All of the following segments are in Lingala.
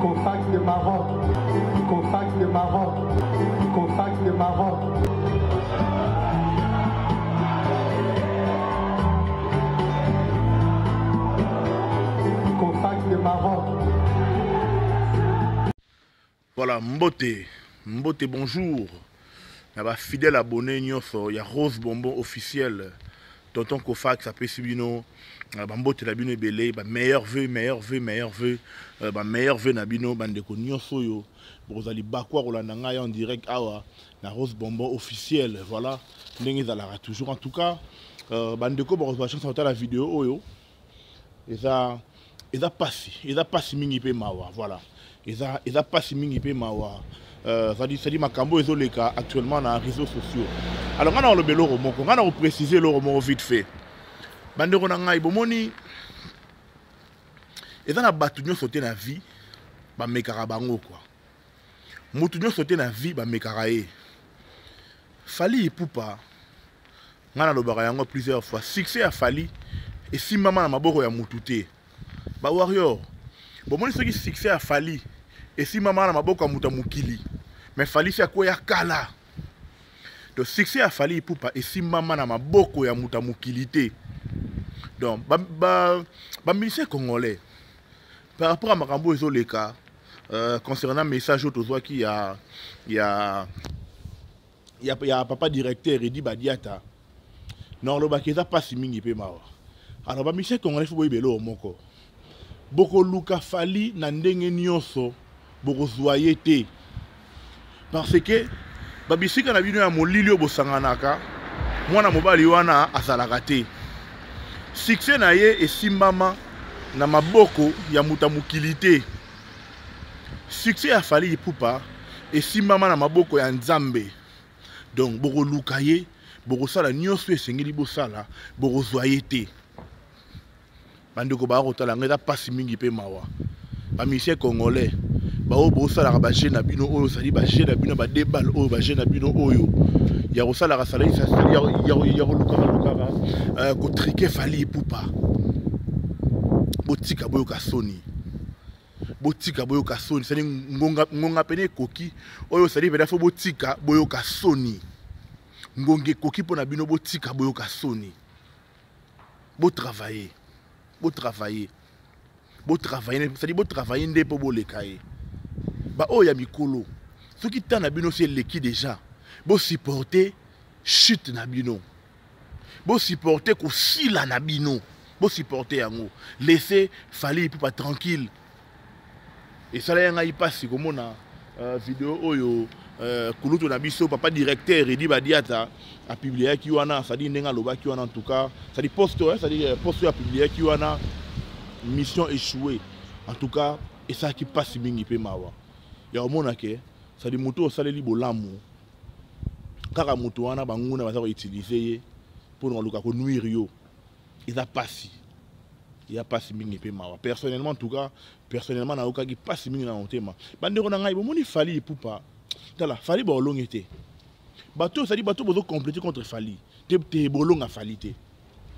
Cofax de Maroc, Cofax de Maroc, Cofax de Maroc. Cofax de Maroc. Voilà, Mbote, bonjour. Il y a fidèle abonné, il y a Rose Bonbon officiel. Tonton Cofax, ça peut subir Mbote Nabino Belé, meilleur vœu, meilleur Nabino, Bandeko Nyosoyo. Vous allez bakwa Rolandanga en direct, la Rose Bonbon officiel. Voilà, n'engez toujours. En tout cas, Bandeko, vous allez chance la vidéo. Et ça passe mingi pe mawa. Voilà. Et ça passe mingi pe mawa. Ça dit Makambo ezoleka actuellement dans les réseaux sociaux. Alors on a le belo romoko, on a précisé le romo vite fait. Bandeko na ngai bomoni eza na batu nyo sauter na vie ba mekara bango quoi. Mutu nyo sauter na vie ba mekara e. Fali Ipupa ngana lobaka yango plusieurs fois. Succès a Fali et si maman na maboko ya mututé. Ba warrior. Bomoni soki succès a Fali et si maman na maboko ya muta mukili. Mais Fali c'est quoi ya kala. Donc succès a Fali Ipupa et si maman na maboko ya muta mukilité. Donc ministère congolais par rapport à Makambo ezoleka concernant message autour qui y a papa directeur Edi Badiata. Non le bakeza pas si mingi pe mawa. Alors ministère congolais faut boyebelo moko. Boko luka Fali na ndenge nyonso boko zoyete. Parce que babisika na bino ya molilio bosanganaka mwana mobali wana azalaka te. Succès na ye esimbama na maboko ya muta mukilité. Succès a Fali Ipupa esimbama na maboko ya Nzambe. Donc boko luka ye boko sala nyonso esengeli bosala boko zoyete. Bandeko ba rotala ngeza pasi mingi pe mawa. Ba ministère congolais ba obo sala ba jeune bino oyo sali ba jeune bino ba débal oyo ba jeune bino oyo. Ya rosala ka sala isa ya luka ko triquer Fali Ipupa. Botika boyoka soni. Botika boyoka soni sali ngonga pene koki oyo sali pena fo botika boyoka soni. Ngonge koki pona bino botika boyoka soni. Beau travailler. Ça dit beau travailler ndé po bolekaye. Ba o ya mikolo. Ce qui t'a na bino c'est l'équipe déjà. Beau supporter chute na bino. Beau supporter ko sila na bino. Beau supporter yango. Laissez Fali Ipupa tranquille. Et ça là y passe comme on a vidéo oyo kuluto na biso papa directeur Edi Badiata a publié qui wana ça dit ndenga loba qui wana en tout cas ça dit poste ça dit poste a publié qui wana mission échouée en tout cas et ça qui passe mingi pe mawa ya omona ke ça dit moto saleli bolamu kaka moto wana banguna baza ko utiliser pour luka ko nuire yo il a passé mingi pe mawa personnellement en tout cas personnellement na oka qui passe mingi na ontema bandeko na ngai bomoni Fali Ipupa tala Fali ba olongete bato ça dit bato bozo compléter contre Fali te bolonga Fali te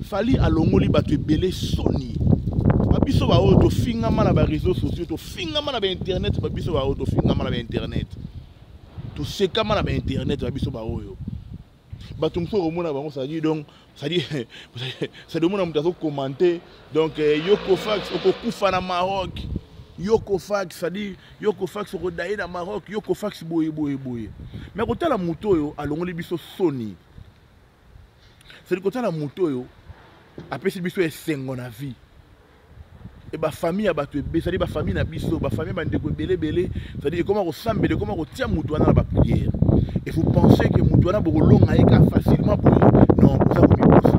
Fali alongoli bato ebele soni babiso ba auto fingama na ba réseaux sociaux to fingama na ba internet babiso ba auto fingama na ba internet to sekama na ba internet babiso ba oyo bato mso romona bango ça dit donc ça dit ça demande mutazo commenter donc Yoko Fax okokufa na Maroc Yoko Fax ça dit Yoko Fax okodaye na Maroc Yoko Fax boye mais kota la moto yo alongoli biso soni c'est dit kota la moto yo apesi biso esengo na vie et ba famille a battu ça dit ba famille na biso ba famille ba ndeko belé ça dit comment ressemble comment retia moto na ba prière et vous pensez que moto na bolonga eka facilement pour non pour ça comme ça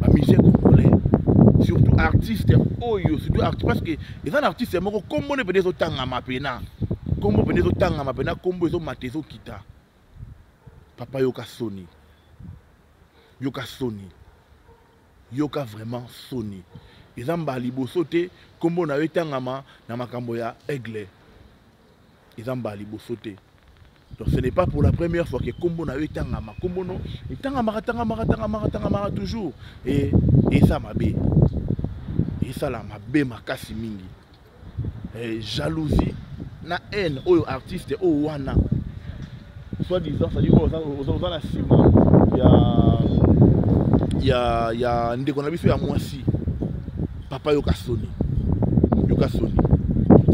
ba musique congolais surtout artiste oyo surtout artiste parce que les artistes moko kombo ne peut tanga mapena kombo peut tanga mapena kombo ezo matezo kita papa yoka soni yoka vraiment soni ezamba liboso te kombo na wetangama na makambo ya aigle ezamba liboso te donc ce n'est pas pour la première fois que kombo na wetangama kombo no tangama toujours et ça mabe et ça la mabe makasi mingi jalousie na haine oyo artiste oyo wana soit disant ça dit aux la ciment ya ndeko na biso ya mwasi papa yoka soni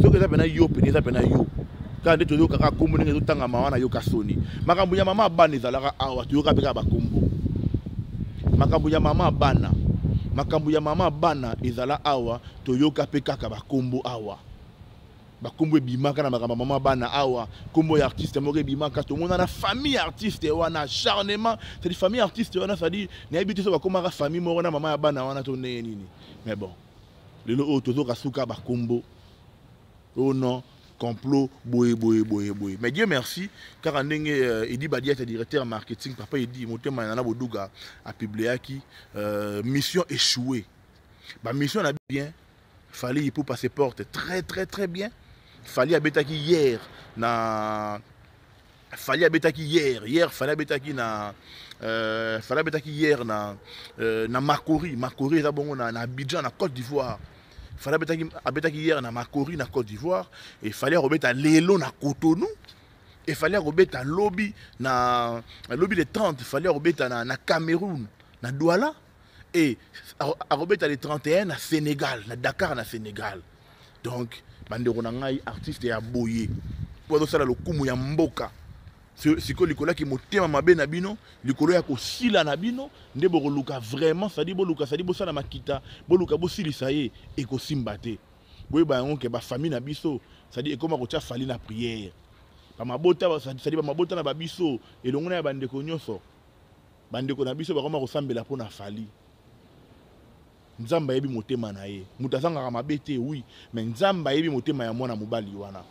soki eza pena yo pene eza pena yo kaka nde toyokaka kombo ndenge ezotangama wana yoka soni makambo ya mama abana ezalaka awa toyoka mpe kaka bakombo makambo ya mama abana ezala awa toyoka mpe kaka bakombo awa bakombo ebimaka na makambo mama bana awa kombo ya artiste moko ebimaka tomona na famille artiste wana acharnement c'est famille artiste wana ça dit nayebi te so bakomaka famille moko na mama ya bana wana to ndenge nini mais bon lelo oyo tozoka suka bakombo oh non complot boye. Mais Dieu merci, car en Edi Badia était directeur marketing, papa il dit motema nana boduga a publié qui mission échouée. Bah mission a bien, fallait il pour passer porte très bien. Fallait habiter qui hier na fallait habiter qui hier fallait habiter qui na na Makori ça bon na Abidjan na Côte d'Ivoire. Il fallait habiter hier na Makori na Côte d'Ivoire et il fallait remettre à Lélo na Cotonou et il fallait remettre à lobby de 30 il fallait remettre na Cameroun na Douala et à remettre à les 31 na Sénégal na Dakar na Sénégal donc bandeko na ngai artiste ya boye pour ça le kumu ya mboka siko likola ki motema mabe na bino likolo ya kosila na bino nde bokoluka vraiment ça dit boluka ça dit bosala makita boluka bosilisa ye e kosimba te boye ba yango ke ba famille na biso ça dit ekoma kotia fali na prière ba mabota ça dit ba mabota na ba biso elongo na ya bandeko nyonso bandeko na biso bakoma kosambela pona fali nzamba yebi motema na ye mutazanga mabe te oui mais nzamba yebi motema ya mwana mobali wana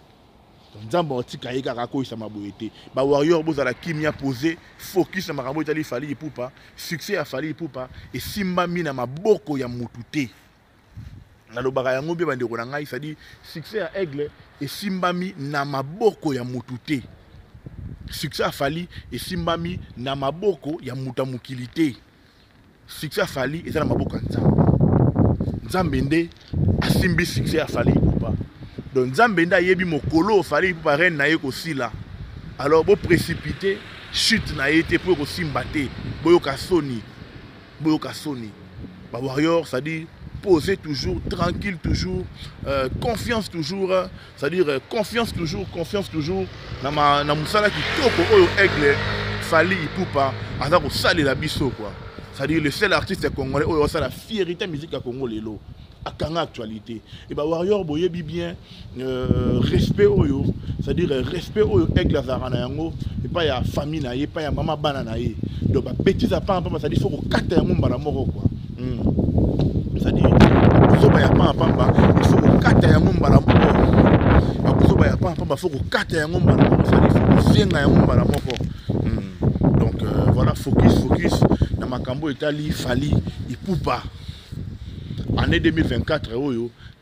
nzamba otika ye kaka ko isama boyete ba warrior bozala kimia posé focus na makambo itali fali ipupa succès ya fali ipupa et simba mina maboko ya mutute na lobaka yango be bandeko na ngai ça dit succès ya aigle et simbami na maboko ya mutute succès ya fali et simbami na maboko ya mutamukilité succès ya fali et na maboko nzambe nde asimbi succès ya fali ipupa. Donc Nzambenda yebi mokolo fallait pour reine na yeko sila. Alors bo précipité chute na été pour simbaté boyoka soni. Ba warrior ça dit poser toujours tranquille toujours confiance toujours ça dire confiance toujours na musala ki toko oyo aigle fali ipupa aza ko sali la biso quoi. Ça dire le seul artiste congolais oyo ça la fierté musique à Congo lelo. Akanga actualité et bah warrior boyebi bien respect oyo c'est-à-dire respect oyo aigle zarana yango et pas ya famille na ye pas ya mama bana na ye donc ba bêtise à pas ça dit faut ko kata yango mbala moko quoi c'est-à-dire kuzoba ya pas il faut ko kata yango mbala moko kuzoba ya pas faut ko kata yango mbala moko c'est-à-dire faut ko senga yango mbala moko donc voilà focus na makambo etali fali ipupa. Année 2024,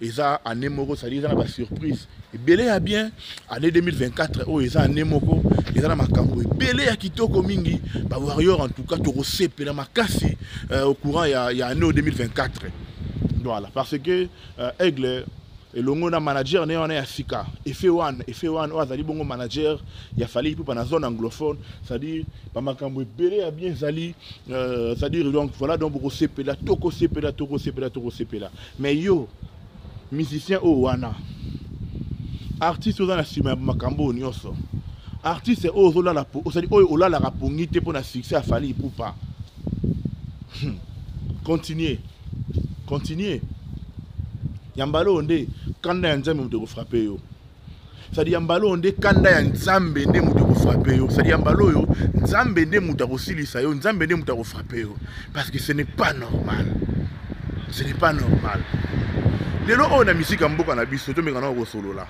ils ont année moko, ça dit ils ont la surprise. Et belé a bien année 2024, ils ont année moko, ils ont la makambo. Belé a kitoko mingi, bah warrior en tout cas tu recep la makasi au courant il y a année 2024. Voilà, parce que aigle et longo na manager né on est à Sika. F1 azali bongo manager, il a fallu pour na zone anglophone, ça dit ba makambo belé a bien zali ça dire donc voilà donc pour sepela toko sepela. Mais yo musicien o wana artiste dans la sima makambo nyonso. Artiste o zola la po, ça dit o ola la rapongité pour na succès a fallu pour pas. Continuez. Yambalo onde kanda ya nzambe mutu ko frapper yo. Ça dit yambalo onde kanda ya nzambe nde mutu ko frapper yo. Ça dit yambalo yo nzambe nde mutu ko silisa yo, nzambe nde mutu ko frapper yo parce que ce n'est pas normal. Lelo on a musique en mboka na biso to mekana ko solo la.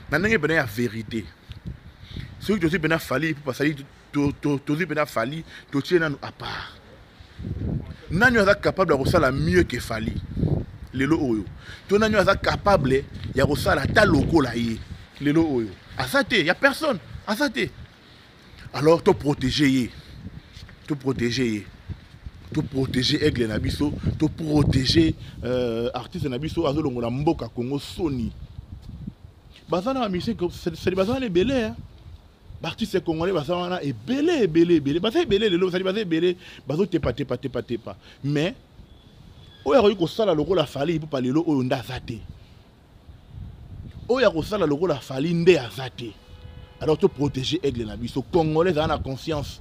Na ndenge pena ya vérité. Ce que tu sais pena fali pour passer to pena fali to tiena à part. Nani est capable de faire mieux que fali. Lelo oyo to nani aza capable ya kosala ta lokola ye lelo oyo asate ya personne asate alors to protéger aigle na biso to protéger artiste na biso azolongola mboka Congo soni bazana musique c'est bazana belé hein artiste congolais bazana et belé baza belé lelo ça dit baza belé bazo tepa mais oya ko sala lokola fali pour pas lelo oyo ndazate oya ko sala lokola fali nde azate alors te protéger aigle na biso congolais a na conscience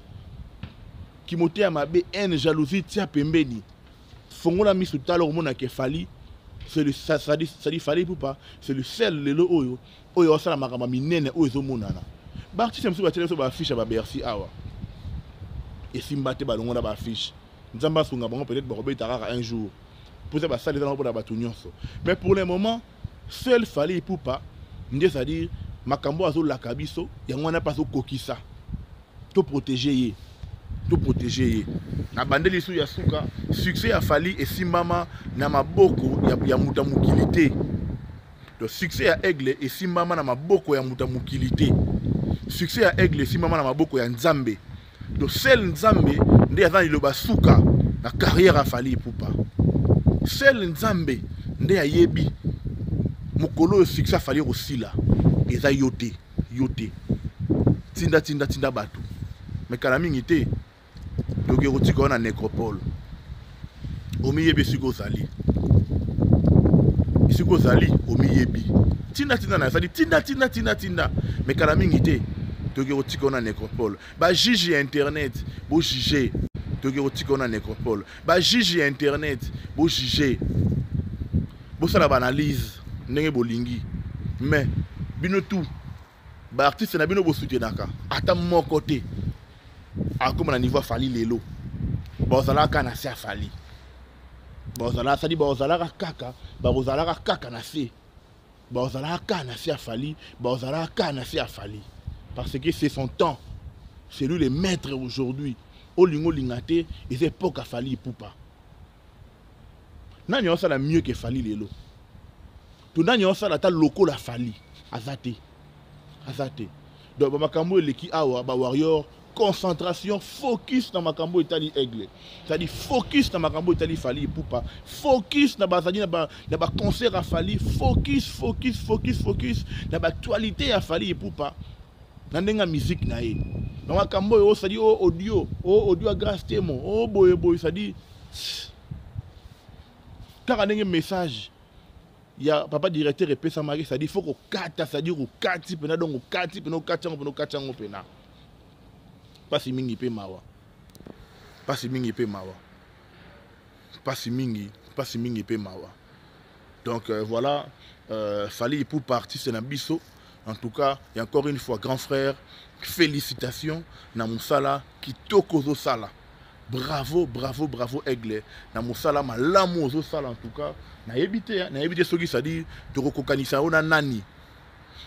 qui moté à ma haine jalousie tia pembeni fongola misu talo mona ke fali c'est le ça dit fali pour pas c'est le seul lelo oyo sala makamba minene oyo zo monana ba artiste msu ba tele so ba affiche ba Bercy awa et simbate ba longola ba affiche nzamba sunga bango peut-être ba robeta rara un jour pour ça ba sala dans ba batu nyonso mais pour le moment seul fali pour pas ndé ça dire makambo azo la kabiso yango na pas so kokisa to protéger na bandeli sou ya suka succès a fali et simbama na maboko ya muta mukilité le succès à aigle et simbama na maboko ya muta mukilité succès à aigle et simbama na maboko ya nzambe le seul nzambe ndé azali lo basuka na carrière a fali pupa seul nzambe ndé ayebi mukolo succès a fali osila eza yote tinda bato mais kala mingi te toke kotika na nécropole omiyebi siko zali omiyebi tinda na sali tinda mais kala mingi te toke kotika na nécropole ba juge internet bo juger toke kotika na nécropole ba juge internet bo juger bo sala ba analyse ndenge bolingi mais bino tout ba artiste na bino bo soutenaka ata mon côté a comme na niveau fali lelo bozala kana se fali bozala sadi bozala kaka bozala kaka na se bozala kana se fali bozala kana se fali parce que c'est son temps c'est lui le maître aujourd'hui olingo lingate et c'est époque a fali pupa nani on sala mieux que fali lelo tout nani on sala ta loko la fali azate donc makambo leki awa ba warrior concentration focus dans makambo itali aigle c'est-à-dire focus dans makambo itali fali pupa focus na bazali na ba concert a fali focus na ba actualité a fali pupa na ndenga musique na ye na makambo yo c'est-à-dire audio a grâce témo boy c'est-à-dire car ndenge message il y a papa directeur et pesa mari c'est-à-dire faut ko kata c'est-à-dire ko kati pena donc ko kati pena pasi mingi pe mawa donc voilà fallait pour partir c'est nabiso en tout cas et encore une fois grand frère félicitations na musala kitoko zo sala bravo aigle na musala malamu zo sala en tout cas na éviter ce qui ça dit to kokanisa ona nani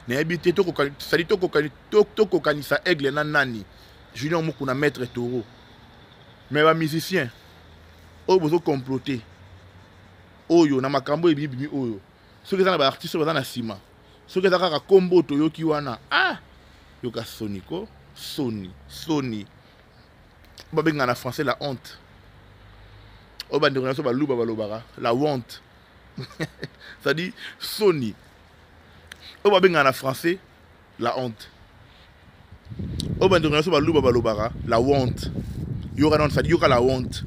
na éviter to kokanisa aigle na nani Julien Mukuna maître taureau mais ba musicien oyo bozo comploter oyo na makambo ebibi oyo soki eza na ba artiste baza na sima soki eza kaka kombo toyoki wana yoka Sony babenga na français la honte oyo bandeko nyonso baluba balobaka la honte ça dit Sony oyo babenga na français la honte au bandeko nyonso baluba balobaka la honte yoka non ça dit yoka la honte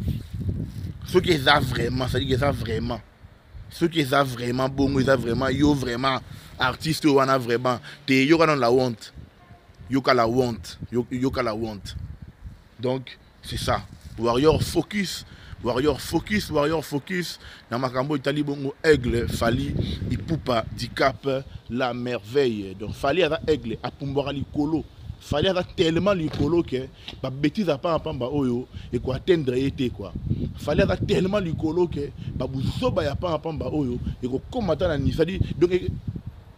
ce qui est vraiment ça dit que ça vraiment ce qui est vraiment bon ils a vraiment yo vraiment artiste ou wana vraiment te yoka non la honte yoka la honte donc c'est ça warrior focus na makambo itali bongo aigle fali ipupa dicap la merveille donc fali ada aigle apumbora likolo fali ada tellement likolo que ba bêtise a pas pamba oyo et quoi atteindre été quoi fali ada tellement likolo que ba buzoba ya pas pamba oyo et ko komata na ni sadi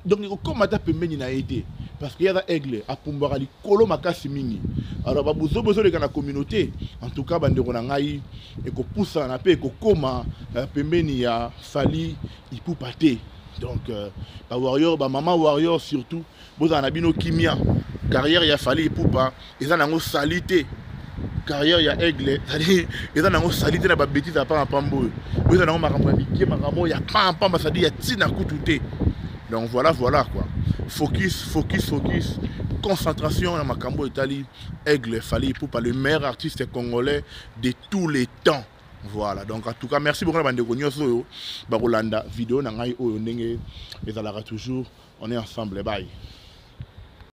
donc ko komata pembeni na été parce qu'il y a des aigle apumbora likolo makasi mingi alors ba buzoba zo le kana communauté en tout cas bandeko na ngai et ko poussa na pe ko koma pembeni ya fali ipupate donc ba warrior ba maman warrior surtout boza na bino kimia carrière ya fali ipupa eza nango salité carrière ya aigle c'est-à-dire eza nango salité na ba bêtise pa pambo eza nango makambo ya mikie makambo ya pamba c'est-à-dire ya tina kutute Donc voilà quoi. Focus. Concentration dans Makambo Italie. Aigle Fally pour le meilleur artiste congolais de tous les temps. Voilà, donc en tout cas, merci beaucoup à Bandeko Nyoso, Barolanda, vidéo, Nangai, Oyonenge, et toujours, on est ensemble, bye.